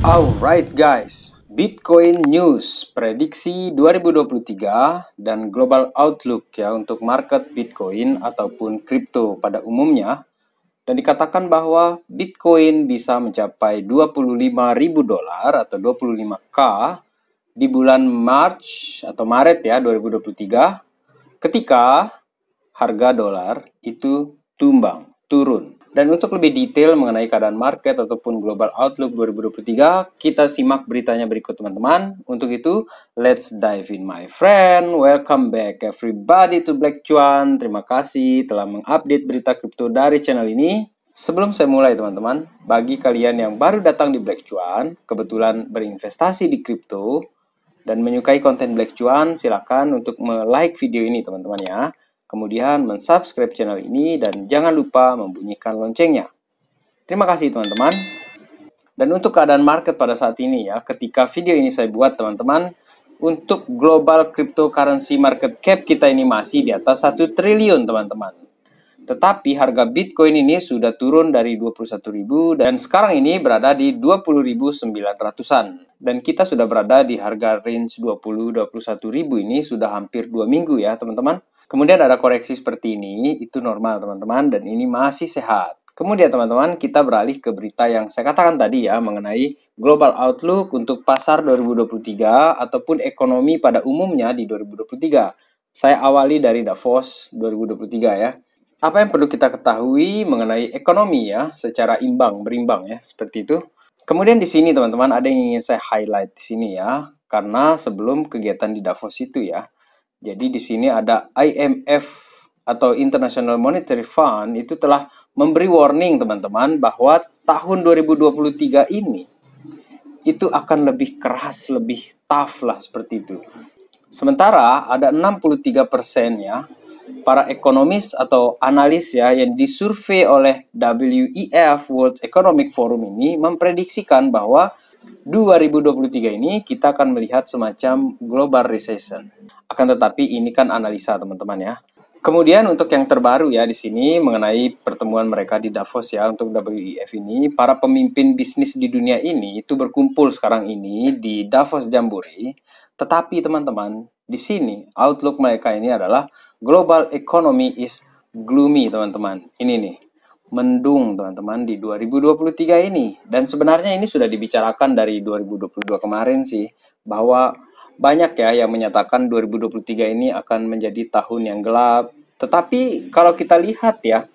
Alright guys, Bitcoin News prediksi 2023 dan global outlook ya untuk market Bitcoin ataupun kripto pada umumnya. Dan dikatakan bahwa Bitcoin bisa mencapai $25.000 atau 25K di bulan Maret ya 2023 ketika harga dolar itu turun. Dan untuk lebih detail mengenai keadaan market ataupun global outlook 2023, kita simak beritanya berikut teman-teman. Untuk itu, let's dive in my friend. Welcome back everybody to Black Cuan. Terima kasih telah mengupdate berita kripto dari channel ini. Sebelum saya mulai teman-teman, bagi kalian yang baru datang di Black Cuan, kebetulan berinvestasi di kripto, dan menyukai konten Black Cuan, silakan untuk like video ini teman-teman ya. Kemudian mensubscribe channel ini dan jangan lupa membunyikan loncengnya. Terima kasih teman-teman. Dan untuk keadaan market pada saat ini ya, ketika video ini saya buat teman-teman, untuk global cryptocurrency market cap kita ini masih di atas 1 triliun teman-teman. Tetapi harga Bitcoin ini sudah turun dari 21.000 dan sekarang ini berada di 20.900-an. Dan kita sudah berada di harga range 20-21.000 ini sudah hampir 2 minggu ya teman-teman. Kemudian ada koreksi seperti ini, itu normal teman-teman, dan ini masih sehat. Kemudian teman-teman, kita beralih ke berita yang saya katakan tadi ya, mengenai global outlook untuk pasar 2023 ataupun ekonomi pada umumnya di 2023. Saya awali dari Davos 2023 ya. Apa yang perlu kita ketahui mengenai ekonomi ya, secara berimbang ya, seperti itu. Kemudian di sini teman-teman, ada yang ingin saya highlight di sini ya, karena sebelum kegiatan di Davos itu ya. Jadi di sini ada IMF atau International Monetary Fund itu telah memberi warning teman-teman bahwa tahun 2023 ini itu akan lebih keras, lebih tough lah seperti itu. Sementara ada 63% ya para ekonomis atau analis ya yang disurvei oleh WEF World Economic Forum ini memprediksikan bahwa 2023 ini kita akan melihat semacam global recession. Akan tetapi ini kan analisa teman-teman ya. Kemudian untuk yang terbaru ya di sini mengenai pertemuan mereka di Davos ya untuk WEF ini, para pemimpin bisnis di dunia ini itu berkumpul sekarang ini di Davos Jamboree. Tetapi teman-teman, di sini outlook mereka ini adalah global economy is gloomy teman-teman. Ini nih, mendung teman-teman di 2023 ini. Dan sebenarnya ini sudah dibicarakan dari 2022 kemarin sih, bahwa banyak ya yang menyatakan 2023 ini akan menjadi tahun yang gelap. Tetapi kalau kita lihat ya,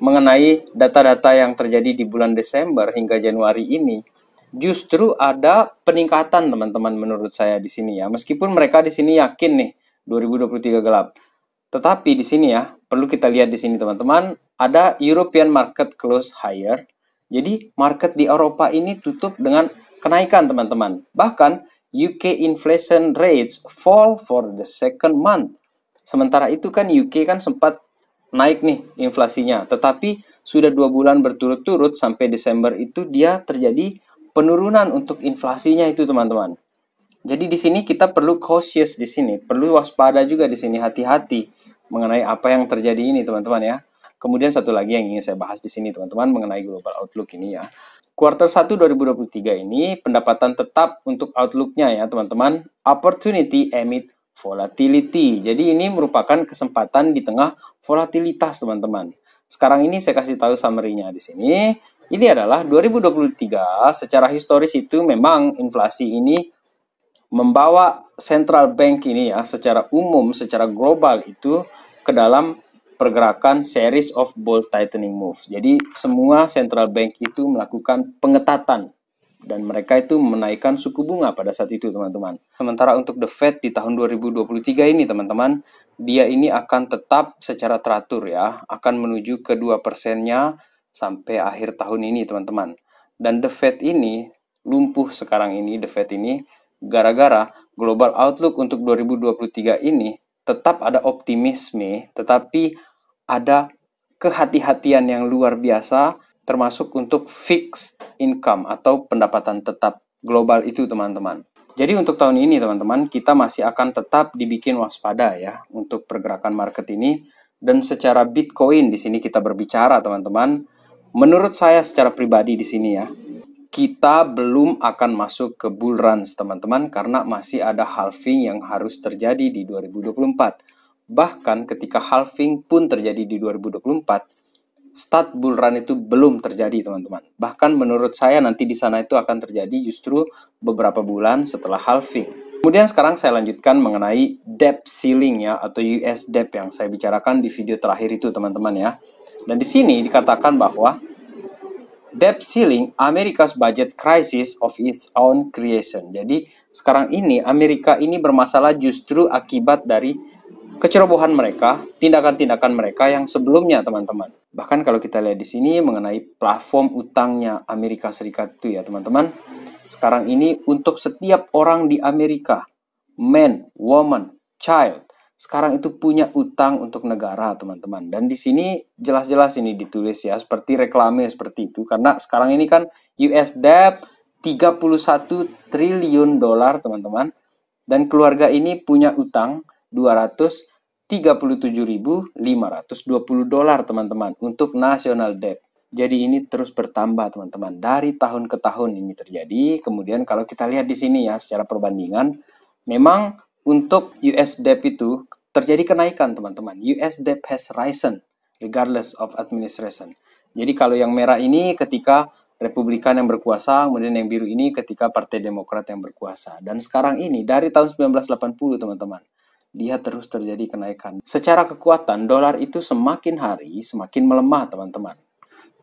mengenai data-data yang terjadi di bulan Desember hingga Januari ini, justru ada peningkatan teman-teman menurut saya di sini ya. Meskipun mereka di sini yakin nih 2023 gelap. Tetapi di sini ya, perlu kita lihat di sini teman-teman, ada European market close higher. Jadi market di Eropa ini tutup dengan kenaikan teman-teman. Bahkan UK inflation rates fall for the second month. Sementara itu kan UK kan sempat naik nih inflasinya. Tetapi sudah 2 bulan berturut-turut sampai Desember itu dia terjadi penurunan untuk inflasinya itu teman-teman. Jadi di sini kita perlu cautious di sini, perlu waspada juga di sini, hati-hati mengenai apa yang terjadi ini teman-teman ya. Kemudian satu lagi yang ingin saya bahas di sini teman-teman mengenai global outlook ini ya. Kuartal 1 2023 ini pendapatan tetap untuk outlook-nya ya teman-teman, opportunity amid volatility. Jadi ini merupakan kesempatan di tengah volatilitas teman-teman. Sekarang ini saya kasih tahu summary-nya di sini. Ini adalah 2023 secara historis itu memang inflasi ini membawa central bank ini ya secara umum, secara global itu ke dalam pergerakan series of bold tightening move. Jadi semua central bank itu melakukan pengetatan dan mereka itu menaikkan suku bunga pada saat itu teman-teman. Sementara untuk the Fed di tahun 2023 ini teman-teman, dia ini akan tetap secara teratur ya, akan menuju ke 2%-nya sampai akhir tahun ini teman-teman. Dan the Fed ini lumpuh sekarang ini, the Fed ini gara-gara global outlook untuk 2023 ini tetap ada optimisme, tetapi ada kehati-hatian yang luar biasa, termasuk untuk fixed income atau pendapatan tetap global itu teman-teman. Jadi untuk tahun ini teman-teman, kita masih akan tetap dibikin waspada ya untuk pergerakan market ini. Dan secara Bitcoin di sini kita berbicara teman-teman, menurut saya secara pribadi di sini ya, kita belum akan masuk ke bull run, teman-teman, karena masih ada halving yang harus terjadi di 2024. Bahkan ketika halving pun terjadi di 2024, start bull run itu belum terjadi, teman-teman. Bahkan menurut saya nanti di sana itu akan terjadi justru beberapa bulan setelah halving. Kemudian sekarang saya lanjutkan mengenai debt ceiling ya, atau US debt yang saya bicarakan di video terakhir itu, teman-teman ya. Dan di sini dikatakan bahwa debt ceiling, America's budget crisis of its own creation. Jadi sekarang ini Amerika ini bermasalah justru akibat dari kecerobohan mereka, tindakan-tindakan mereka yang sebelumnya, teman-teman. Bahkan kalau kita lihat di sini mengenai platform utangnya Amerika Serikat itu ya, teman-teman. Sekarang ini untuk setiap orang di Amerika, man, woman, child, sekarang itu punya utang untuk negara, teman-teman. Dan di sini jelas-jelas ini ditulis ya, seperti reklame seperti itu. Karena sekarang ini kan US debt 31 triliun dolar, teman-teman. Dan keluarga ini punya utang 237.520 dolar, teman-teman, untuk national debt. Jadi ini terus bertambah, teman-teman. Dari tahun ke tahun ini terjadi. Kemudian kalau kita lihat di sini ya, secara perbandingan, memang untuk US debt itu terjadi kenaikan, teman-teman. US debt has risen regardless of administration. Jadi kalau yang merah ini ketika Republikan yang berkuasa, kemudian yang biru ini ketika Partai Demokrat yang berkuasa. Dan sekarang ini dari tahun 1980, teman-teman, dia terus terjadi kenaikan. Secara kekuatan, dolar itu semakin hari semakin melemah, teman-teman.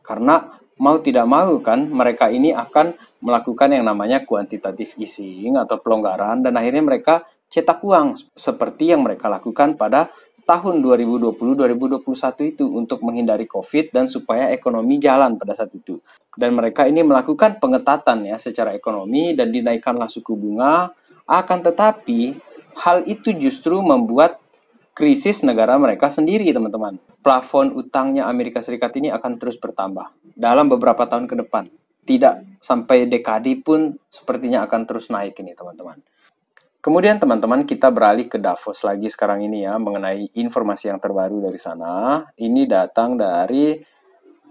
Karena mau tidak mau kan, mereka ini akan melakukan yang namanya quantitative easing atau pelonggaran, dan akhirnya mereka cetak uang seperti yang mereka lakukan pada tahun 2020-2021 itu untuk menghindari COVID dan supaya ekonomi jalan pada saat itu. Dan mereka ini melakukan pengetatan ya secara ekonomi dan dinaikkanlah suku bunga. Akan tetapi hal itu justru membuat krisis negara mereka sendiri, teman-teman. Plafon utangnya Amerika Serikat ini akan terus bertambah dalam beberapa tahun ke depan. Tidak sampai dekade pun sepertinya akan terus naik ini, teman-teman. Kemudian teman-teman kita beralih ke Davos lagi sekarang ini ya, mengenai informasi yang terbaru dari sana. Ini datang dari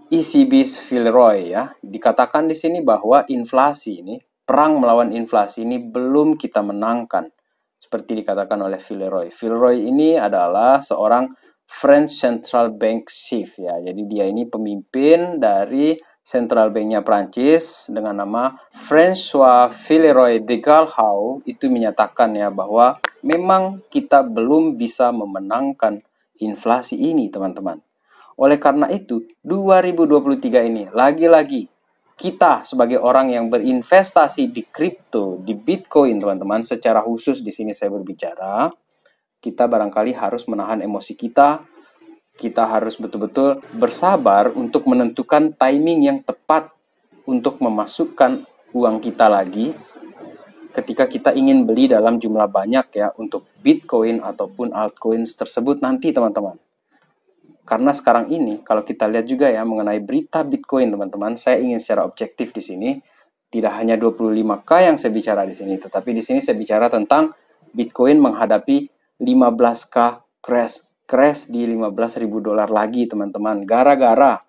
ECB's Villeroy ya. Dikatakan di sini bahwa inflasi ini, perang melawan inflasi ini belum kita menangkan. Seperti dikatakan oleh Villeroy. Villeroy ini adalah seorang French Central Bank Chief ya. Jadi dia ini pemimpin dari Central Banknya Prancis dengan nama François Villeroy de Galhau itu menyatakan ya bahwa memang kita belum bisa memenangkan inflasi ini, teman-teman. Oleh karena itu, 2023 ini lagi-lagi kita sebagai orang yang berinvestasi di kripto, di Bitcoin, teman-teman, secara khusus di sini saya berbicara, kita barangkali harus menahan emosi kita. Kita harus betul-betul bersabar untuk menentukan timing yang tepat untuk memasukkan uang kita lagi ketika kita ingin beli dalam jumlah banyak ya untuk Bitcoin ataupun altcoins tersebut nanti, teman-teman. Karena sekarang ini kalau kita lihat juga ya mengenai berita Bitcoin, teman-teman, saya ingin secara objektif di sini tidak hanya 25K yang saya bicara di sini, tetapi di sini saya bicara tentang Bitcoin menghadapi 15K crash di 15.000 dolar lagi, teman-teman. Gara-gara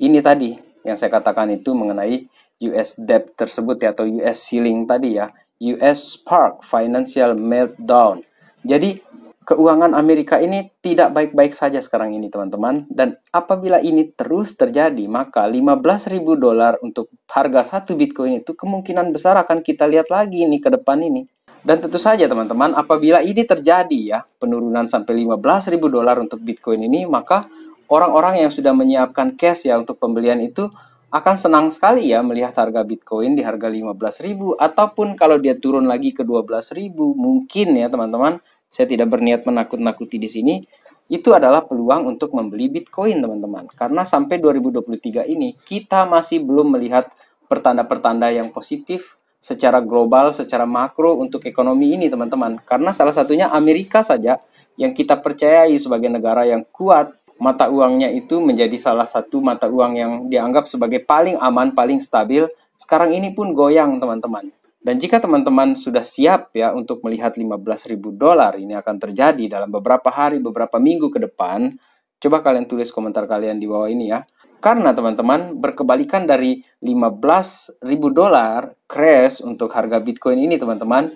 ini tadi yang saya katakan itu mengenai US debt tersebut ya, atau US ceiling tadi ya, US Spark Financial Meltdown. Jadi keuangan Amerika ini tidak baik-baik saja sekarang ini, teman-teman. Dan apabila ini terus terjadi, maka 15.000 dolar untuk harga satu Bitcoin itu kemungkinan besar akan kita lihat lagi nih ke depan ini. Dan tentu saja, teman-teman, apabila ini terjadi ya, penurunan sampai 15.000 dolar untuk Bitcoin ini, maka orang-orang yang sudah menyiapkan cash ya untuk pembelian itu akan senang sekali ya melihat harga Bitcoin di harga 15.000, ataupun kalau dia turun lagi ke 12.000, mungkin ya, teman-teman, saya tidak berniat menakut-nakuti di sini, itu adalah peluang untuk membeli Bitcoin, teman-teman. Karena sampai 2023 ini kita masih belum melihat pertanda-pertanda yang positif secara global, secara makro untuk ekonomi ini, teman-teman. Karena salah satunya Amerika saja yang kita percayai sebagai negara yang kuat, mata uangnya itu menjadi salah satu mata uang yang dianggap sebagai paling aman, paling stabil. Sekarang ini pun goyang, teman-teman. Dan jika teman-teman sudah siap ya untuk melihat 15.000 dolar ini akan terjadi dalam beberapa hari, beberapa minggu ke depan, Coba kalian tulis komentar kalian di bawah ini ya. Karena teman-teman, berkebalikan dari $15.000 crash untuk harga Bitcoin ini teman-teman,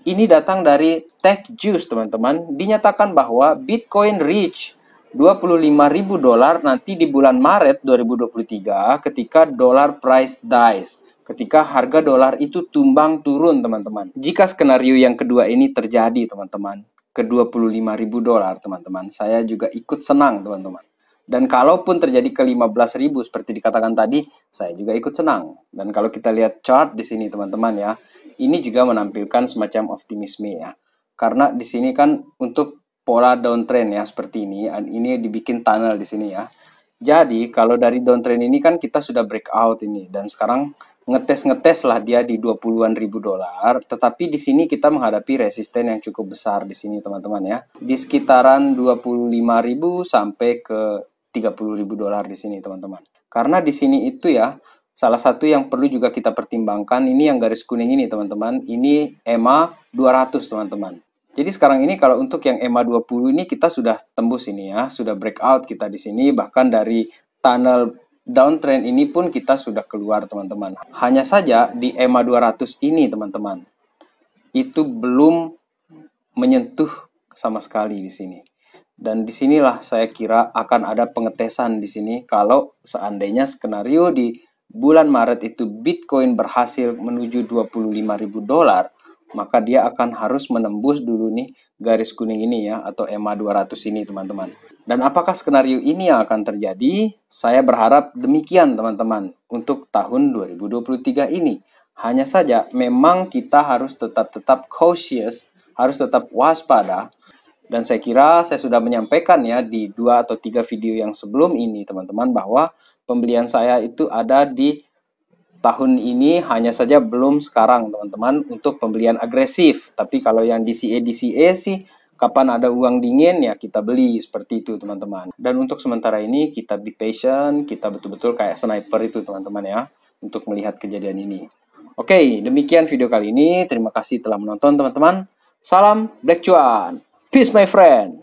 ini datang dari TechJuice teman-teman. Dinyatakan bahwa Bitcoin reach $25.000 nanti di bulan Maret 2023 ketika dollar price dies. Ketika harga dolar itu tumbang turun teman-teman. Jika skenario yang kedua ini terjadi teman-teman, ke $25.000 teman-teman, saya juga ikut senang teman-teman. Dan kalaupun terjadi ke 15.000 seperti dikatakan tadi, saya juga ikut senang. Dan kalau kita lihat chart di sini teman-teman ya, ini juga menampilkan semacam optimisme ya. Karena di sini kan untuk pola downtrend ya seperti ini dibikin tunnel di sini ya. Jadi kalau dari downtrend ini kan kita sudah breakout ini dan sekarang ngetes lah dia di 20-an ribu dolar, tetapi di sini kita menghadapi resisten yang cukup besar di sini teman-teman ya. Di sekitaran 25.000 sampai ke $30.000 di sini teman-teman. Karena di sini itu ya, salah satu yang perlu juga kita pertimbangkan ini yang garis kuning ini teman-teman, ini EMA 200 teman-teman. Jadi sekarang ini kalau untuk yang EMA 20 ini kita sudah tembus ini ya, sudah breakout kita di sini, bahkan dari tunnel downtrend ini pun kita sudah keluar teman-teman. Hanya saja di EMA 200 ini teman-teman, itu belum menyentuh sama sekali di sini. Dan disinilah saya kira akan ada pengetesan di sini kalau seandainya skenario di bulan Maret itu Bitcoin berhasil menuju $25.000, maka dia akan harus menembus dulu nih garis kuning ini ya, atau EMA 200 ini teman-teman. Dan apakah skenario ini yang akan terjadi? Saya berharap demikian teman-teman untuk tahun 2023 ini. Hanya saja memang kita harus tetap cautious, harus tetap waspada. Dan saya kira saya sudah menyampaikan ya di 2 atau 3 video yang sebelum ini teman-teman, bahwa pembelian saya itu ada di tahun ini, hanya saja belum sekarang teman-teman untuk pembelian agresif. Tapi kalau yang DCA sih kapan ada uang dingin ya kita beli, seperti itu teman-teman. Dan untuk sementara ini kita be patient, kita betul-betul kayak sniper itu teman-teman ya, untuk melihat kejadian ini. Oke, demikian video kali ini. Terima kasih telah menonton teman-teman. Salam Black Cuan. Peace my friend.